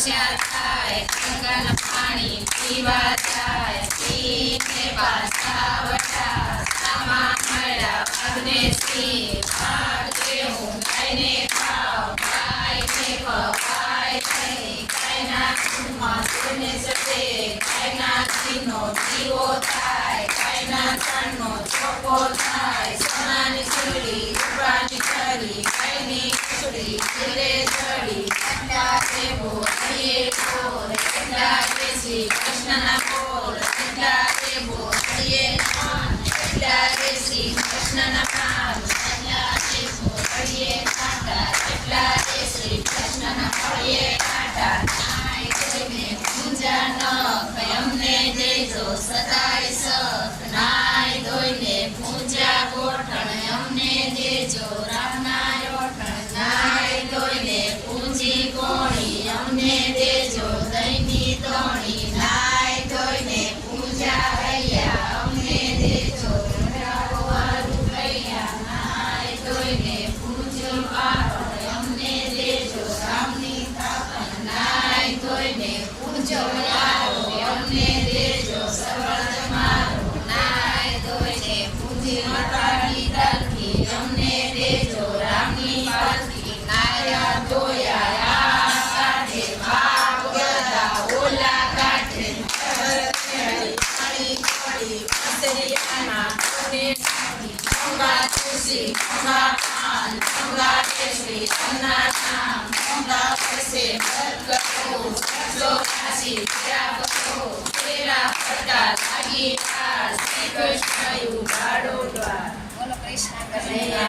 તપસ્યા થાય, ગંગાના પાણી પીવા જાય, પીને પાછા વટા, સામા મળ્યા વાઘને સિંહ, વાઘ જેવું ગાયને ખાવ, ગાયને ખવાય નહીં, ગાયના દૂધમાં સૂને ચડે, ગાયના ઘીનો દીવો થાય, ગાયના છાણનો ચોખ્ખો થાય, સોનાની ચૂડી રૂપાની છરી, ગાયની ખીચડી ઘીરે ચડી, એટલા દેવો હરિયે ઠોર, એટલા દેશી કૃષ્ણના બોલ, એટલા દેવો હરિયે ખાન, એટલા દેશી કૃષ્ણના પાન, એટલા દેવો હરિયે કાંટા, એટલા દેશી કૃષ્ણના ફળિયે કાંટા, નાય કોઈને પૂજા ન અમને દેજો સદાય સત, નાય ધોઈને પૂજા ગોઠણ અમને દેજો રામના રોઠણ, નાય ધોઈને પૂજી કોણી અમને દેજો દહીંની તોણી, નાય ધોઈને પૂજા હૈયા અમને દેજો રૂપૈયા, નાય ધોઈને પૂજો પાપડ અમને દેજો રામની થાપણ, નાય ધોઈને પૂજો યારો અમને દેજો સબળ તમારો, નાય ધોઈને પૂજી માતાની દાલકી અમને દેજો રામની પાલકી, નાયા ધોયા આ કાઢે ભાગ ગદા ઓલા કાઢે, પાણી પડી પસરિયાના કોને નાખી, ગંગા તુલસી ગંગા પાન ગંગા કેસરી ગંગા નામ, ગંગા પરસે બરકતો જો કાશી તેરા બતો, તેરા ફટા લાગી તાર, શ્રી કૃષ્ણ યુ બાડો દ્વાર. બોલો કૃષ્ણ કનૈયા.